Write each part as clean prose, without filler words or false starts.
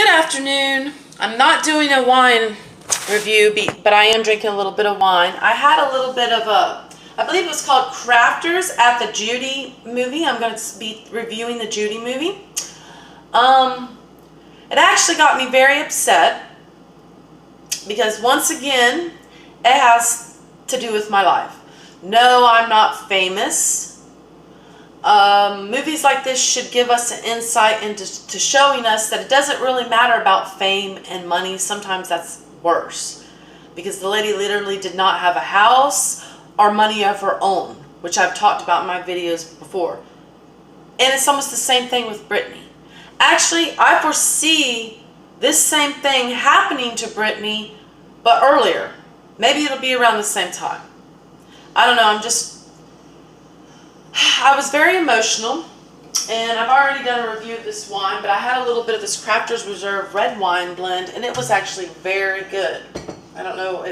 Good afternoon. I'm not doing a wine review, but I am drinking a little bit of wine. I had a little bit of I believe it was called Crafters at the Judy movie. I'm going to be reviewing the Judy movie. It actually got me very upset because once again, it has to do with my life. No, I'm not famous. Movies like this should give us an insight into showing us that it doesn't really matter about fame and money. Sometimes that's worse, because the lady literally did not have a house or money of her own, which I've talked about in my videos before. And it's almost the same thing with Britney. Actually, I foresee this same thing happening to Britney, but earlier. Maybe it'll be around the same time. I don't know, I was very emotional, and I've already done a review of this wine, but I had a little bit of this Crafters Reserve red wine blend, and it was actually very good. I know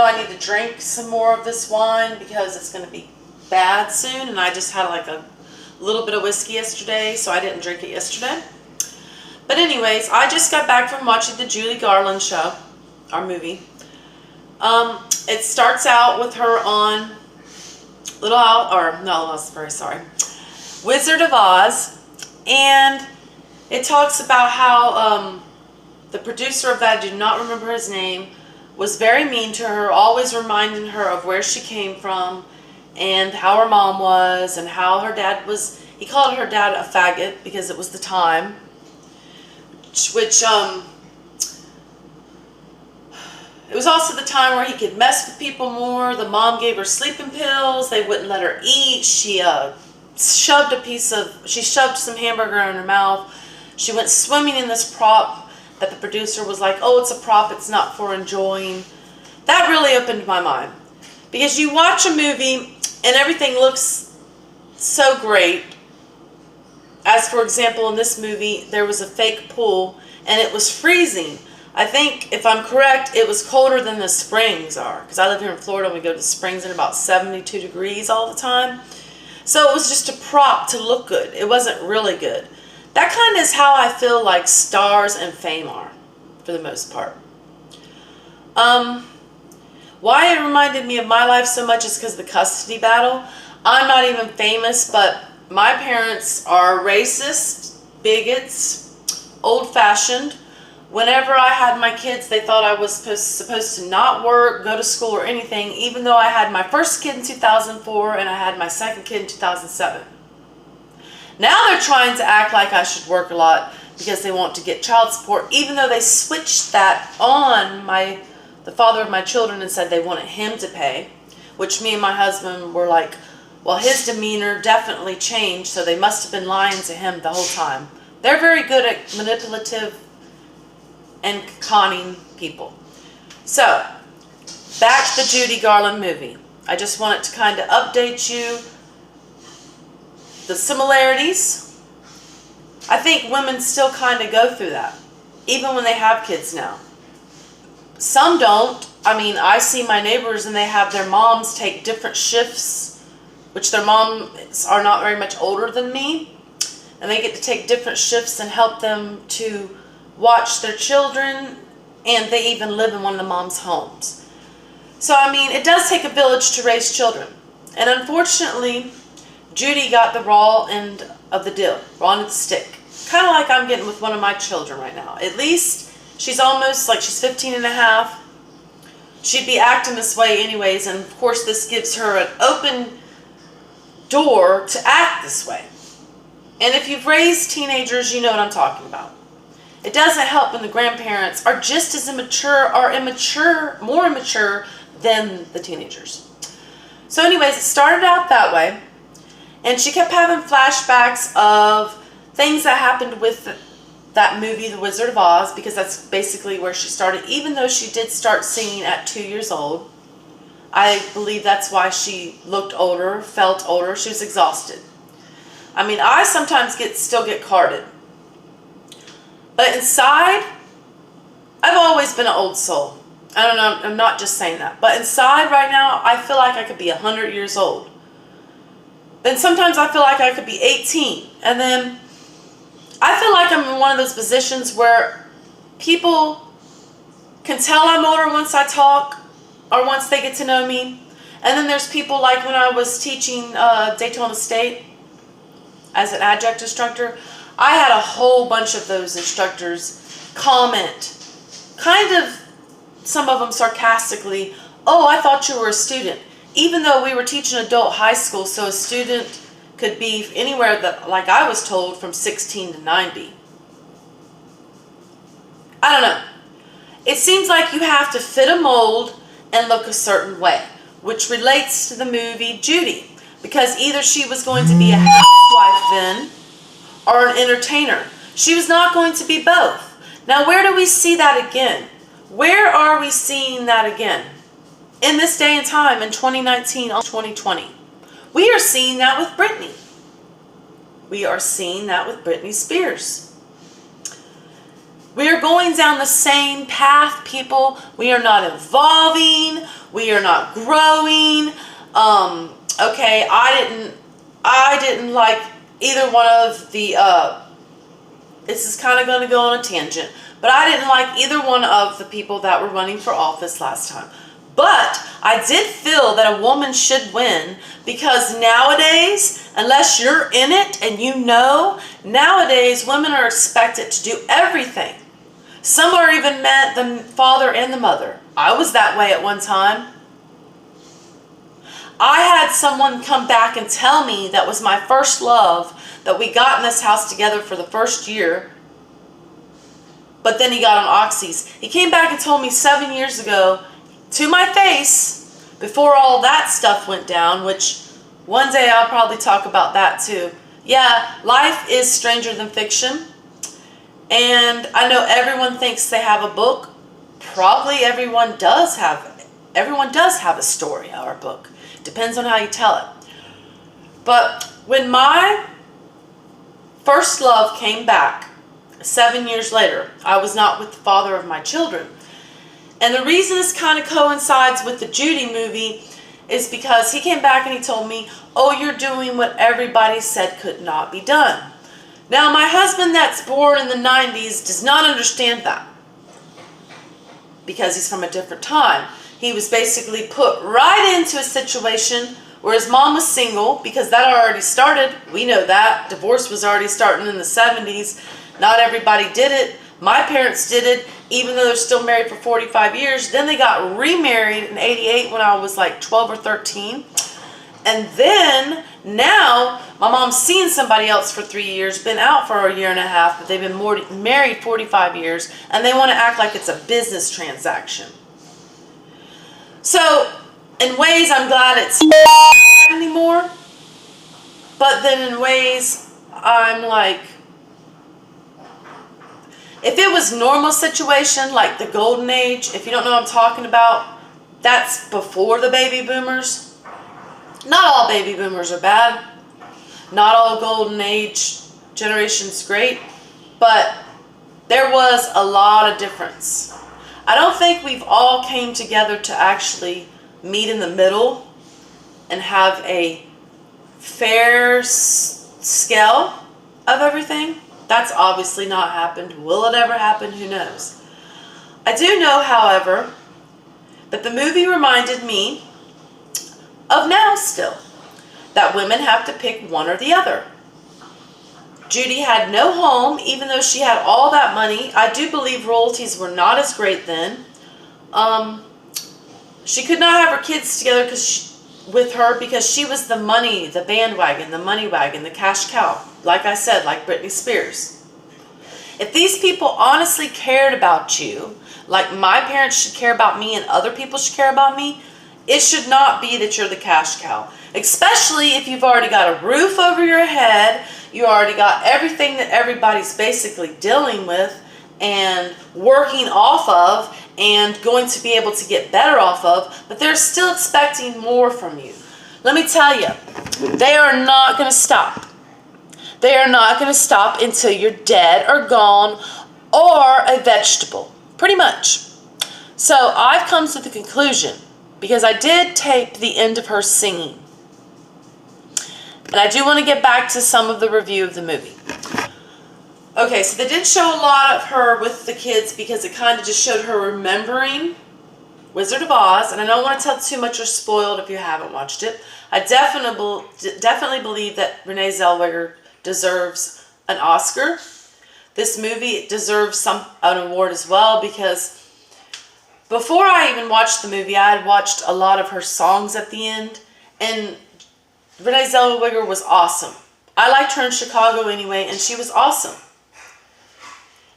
I need to drink some more of this wine because it's going to be bad soon, and I just had like a little bit of whiskey yesterday, so I didn't drink it yesterday. But anyways, I just got back from watching the Judy Garland show, our movie. It starts out with her on Wizard of Oz, and it talks about how the producer of that, I do not remember his name, was very mean to her, always reminding her of where she came from and how her mom was, and how her dad was, he called her dad a faggot because it was the time, which it was also the time where he could mess with people more. The mom gave her sleeping pills. They wouldn't let her eat. She shoved some hamburger in her mouth. She went swimming in this prop that the producer was like, oh, it's a prop, it's not for enjoying. That really opened my mind. Because you watch a movie and everything looks so great. As for example, in this movie, there was a fake pool and it was freezing. I think, if I'm correct, it was colder than the springs are. Because I live here in Florida and we go to the springs at about 72 degrees all the time. So it was just a prop to look good. It wasn't really good. That kind of is how I feel like stars and fame are, for the most part. Why it reminded me of my life so much is because of the custody battle. I'm not even famous, but my parents are racist, bigots, old-fashioned. Whenever I had my kids, they thought I was supposed to not work, go to school, or anything, even though I had my first kid in 2004 and I had my second kid in 2007. Now they're trying to act like I should work a lot because they want to get child support, even though they switched that on the father of my children and said they wanted him to pay, which me and my husband were like, well, his demeanor definitely changed, so they must have been lying to him the whole time. They're very good at manipulative and conning people. So, back to the Judy Garland movie. I just wanted to kind of update you. The similarities. I think women still kind of go through that, even when they have kids now. Some don't. I mean, I see my neighbors and they have their moms take different shifts, which their moms are not very much older than me, and they get to take different shifts and help them to watch their children, and they even live in one of the mom's homes. So, I mean, it does take a village to raise children. And unfortunately, Judy got the raw end of the deal, raw end of the stick. Kind of like I'm getting with one of my children right now. At least she's almost, like she's 15 and a half. She'd be acting this way anyways, and of course this gives her an open door to act this way. And if you've raised teenagers, you know what I'm talking about. It doesn't help when the grandparents are just as immature or more immature than the teenagers. So anyways, it started out that way. And she kept having flashbacks of things that happened with that movie, The Wizard of Oz, because that's basically where she started. Even though she did start singing at 2 years old, I believe that's why she looked older, felt older. She was exhausted. I mean, I sometimes still get carded. But inside, I've always been an old soul. I don't know, I'm not just saying that. But inside right now, I feel like I could be 100 years old. Then sometimes I feel like I could be 18. And then I feel like I'm in one of those positions where people can tell I'm older once I talk or once they get to know me. And then there's people like when I was teaching Daytona State as an adjunct instructor, I had a whole bunch of those instructors comment, kind of, some of them sarcastically, "Oh, I thought you were a student." Even though we were teaching adult high school, so a student could be anywhere that, like I was told, from 16 to 90. I don't know. It seems like you have to fit a mold and look a certain way, which relates to the movie Judy, because either she was going to be a housewife then or an entertainer. She was not going to be both. Now, where do we see that again? Where are we seeing that again? In this day and time, in 2019 or 2020. We are seeing that with Britney. We are seeing that with Britney Spears. We are going down the same path, people. We are not evolving. We are not growing. Okay, I didn't like either one of the, this is kind of going to go on a tangent, but I didn't like either one of the people that were running for office last time. But I did feel that a woman should win, because nowadays, unless you're in it and you know, nowadays women are expected to do everything. Some are even meant the father and the mother. I was that way at one time. I had someone come back and tell me that was my first love, that we got in this house together for the first year, but then he got on oxys. He came back and told me 7 years ago, to my face, before all that stuff went down, which one day I'll probably talk about that too. Yeah, life is stranger than fiction. And I know everyone thinks they have a book. Probably everyone does have a story or a book. Depends on how you tell it. But when my first love came back 7 years later, I was not with the father of my children. And the reason this kind of coincides with the Judy movie is because he came back and he told me, "Oh, you're doing what everybody said could not be done." Now, my husband that's born in the 90s does not understand that, because he's from a different time. He was basically put right into a situation where his mom was single, because that already started. We know that. Divorce was already starting in the 70s. Not everybody did it. My parents did it, even though they're still married for 45 years. Then they got remarried in 88 when I was like 12 or 13. And then, now, my mom's seen somebody else for 3 years, been out for a year and a half, but they've been married 45 years, and they want to act like it's a business transaction. So, in ways, I'm glad it's not anymore. But then in ways, I'm like, if it was normal situation, like the golden age, if you don't know what I'm talking about, that's before the baby boomers. Not all baby boomers are bad. Not all golden age generation's great. But there was a lot of difference. I don't think we've all came together to actually meet in the middle and have a fair scale of everything. That's obviously not happened. Will it ever happen? Who knows? I do know, however, that the movie reminded me of now still, that women have to pick one or the other. Judy had no home, even though she had all that money. I do believe royalties were not as great then. She could not have her kids together with her because she was the money, the bandwagon, the money wagon, the cash cow. Like I said, like Britney Spears. If these people honestly cared about you, like my parents should care about me and other people should care about me, it should not be that you're the cash cow. Especially if you've already got a roof over your head, you already got everything that everybody's basically dealing with and working off of and going to be able to get better off of, but they're still expecting more from you. Let me tell you, they are not going to stop. They are not going to stop until you're dead or gone or a vegetable, pretty much. So I've come to the conclusion, because I did tape the end of her singing, and I do want to get back to some of the review of the movie. Okay, so they didn't show a lot of her with the kids because it kind of just showed her remembering Wizard of Oz, and I don't want to tell too much or spoil it if you haven't watched it. I definitely believe that Renee Zellweger deserves an Oscar. This movie deserves an award as well, because before I even watched the movie, I had watched a lot of her songs at the end, and Renee Zellweger was awesome. I liked her in Chicago anyway, and she was awesome.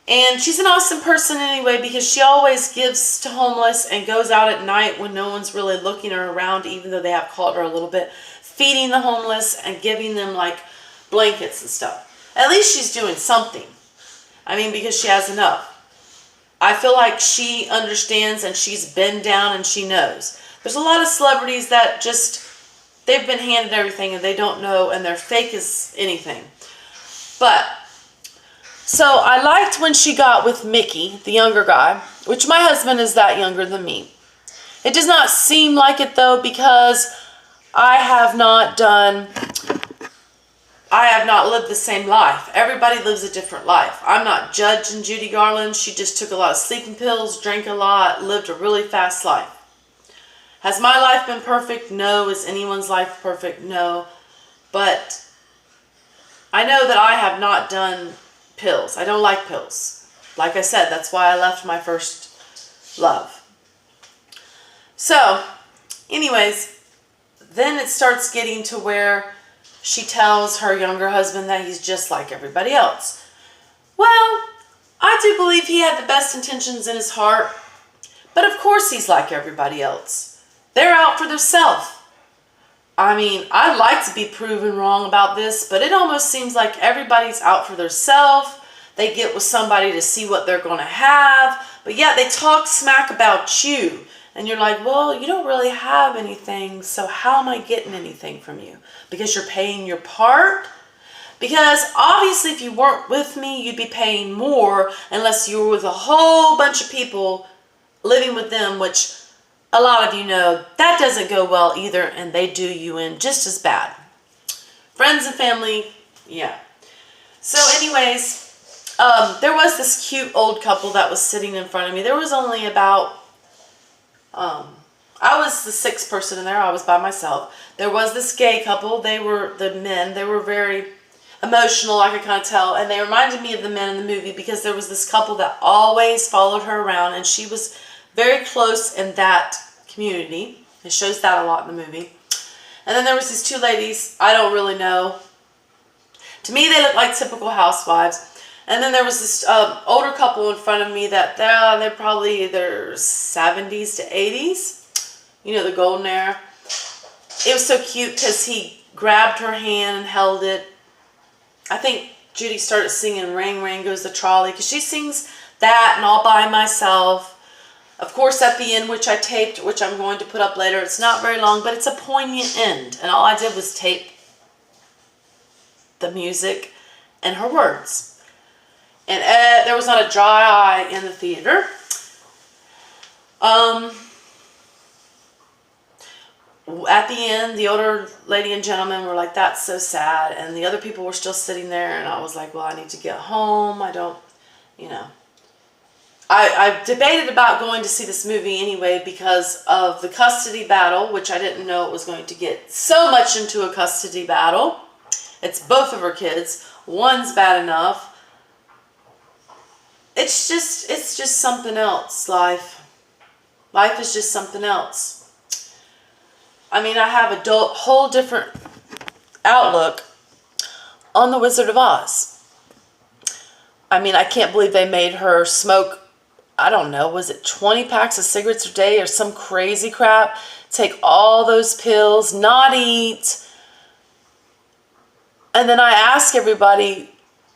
And she's an awesome person anyway, because she always gives to homeless and goes out at night when no one's really looking her around, even though they have called her a little bit, feeding the homeless and giving them like blankets and stuff. At least she's doing something. I mean, because she has enough. I feel like she understands and she's been down and she knows. There's a lot of celebrities that just, they've been handed everything and they don't know, and they're fake as anything. But so I liked when she got with Mickey, the younger guy, which my husband is that younger than me. It does not seem like it though, because I have not lived the same life. Everybody lives a different life. I'm not judging Judy Garland. She just took a lot of sleeping pills, drank a lot, lived a really fast life. Has my life been perfect? No. Is anyone's life perfect? No. But I know that I have not done pills. I don't like pills. Like I said, that's why I left my first love. So, anyways, then it starts getting to where she tells her younger husband that he's just like everybody else. Well, I do believe he had the best intentions in his heart, but of course he's like everybody else. They're out for themselves. I mean, I'd like to be proven wrong about this, but it almost seems like everybody's out for themselves. They get with somebody to see what they're going to have, but yet they talk smack about you. And you're like, well, you don't really have anything, so how am I getting anything from you? Because you're paying your part? Because obviously if you weren't with me, you'd be paying more unless you were with a whole bunch of people living with them, which a lot of you know, that doesn't go well either, and they do you in just as bad. Friends and family, yeah. So anyways, there was this cute old couple that was sitting in front of me. There was only about, I was the sixth person in there. I was by myself. There was this gay couple. They were the men. They were very emotional, I could kind of tell, and they reminded me of the men in the movie because there was this couple that always followed her around, and she was very close in that community. It shows that a lot in the movie. And then there was these two ladies. I don't really know. To me, they look like typical housewives. And then there was this older couple in front of me that they're probably either 70s to 80s. You know, the golden era. It was so cute because he grabbed her hand and held it. I think Judy started singing Ring Ring Goes the Trolley, because she sings that and All By Myself. Of course, at the end, which I taped, which I'm going to put up later, it's not very long, but it's a poignant end. And all I did was tape the music and her words. And there was not a dry eye in the theater. At the end, the older lady and gentleman were like, that's so sad. And the other people were still sitting there. And I was like, well, I need to get home. I don't, you know. I debated about going to see this movie anyway because of the custody battle, which I didn't know it was going to get so much into a custody battle. It's both of her kids. One's bad enough. It's just something else, life. Life is just something else. I mean, I have a whole different outlook on the Wizard of Oz. I mean, I can't believe they made her smoke, I don't know, was it 20 packs of cigarettes a day or some crazy crap? Take all those pills, not eat. And then I ask everybody,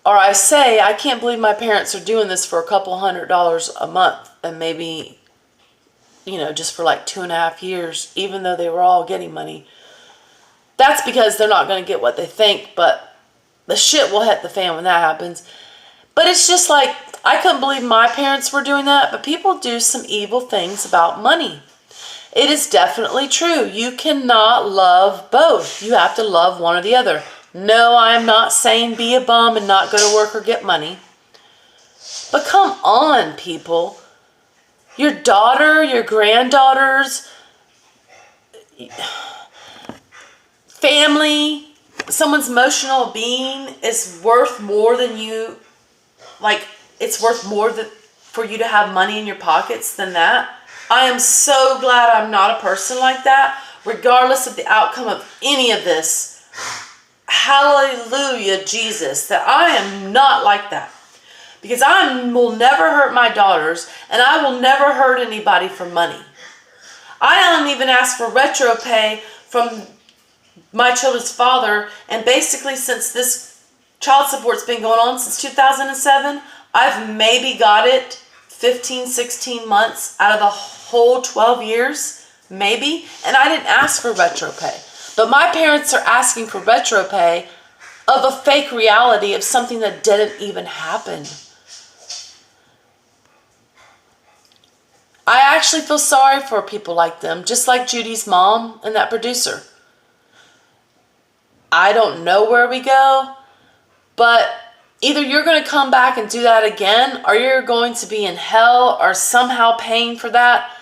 or I say, I can't believe my parents are doing this for a couple $100 a month. And maybe, you know, just for like 2.5 years, even though they were all getting money. That's because they're not going to get what they think, but the shit will hit the fan when that happens. But it's just like, I couldn't believe my parents were doing that, but people do some evil things about money. It is definitely true. You cannot love both. You have to love one or the other. No, I'm not saying be a bum and not go to work or get money. But come on, people. Your daughter, your granddaughters, family, someone's emotional being is worth more than you. Like, it's worth more for you to have money in your pockets than that. I am so glad I'm not a person like that, regardless of the outcome of any of this. Hallelujah, Jesus, that I am not like that. Because I will never hurt my daughters, and I will never hurt anybody for money. I don't even ask for retro pay from my children's father, and basically since this child support's been going on since 2007, I've maybe got it 15, 16 months out of the whole 12 years, maybe, and I didn't ask for retro pay. But my parents are asking for retro pay of a fake reality of something that didn't even happen. I actually feel sorry for people like them, just like Judy's mom and that producer. I don't know where we go, but either you're going to come back and do that again, or you're going to be in hell or somehow paying for that,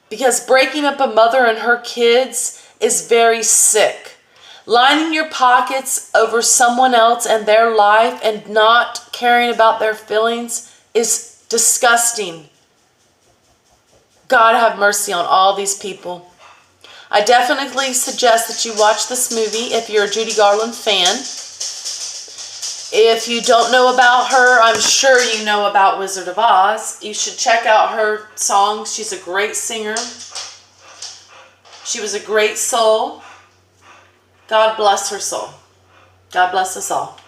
because breaking up a mother and her kids is very sick. Lining your pockets over someone else and their life and not caring about their feelings is disgusting. God have mercy on all these people. I definitely suggest that you watch this movie if you're a Judy Garland fan. If you don't know about her, I'm sure you know about Wizard of Oz. You should check out her songs. She's a great singer. She was a great soul. God bless her soul. God bless us all.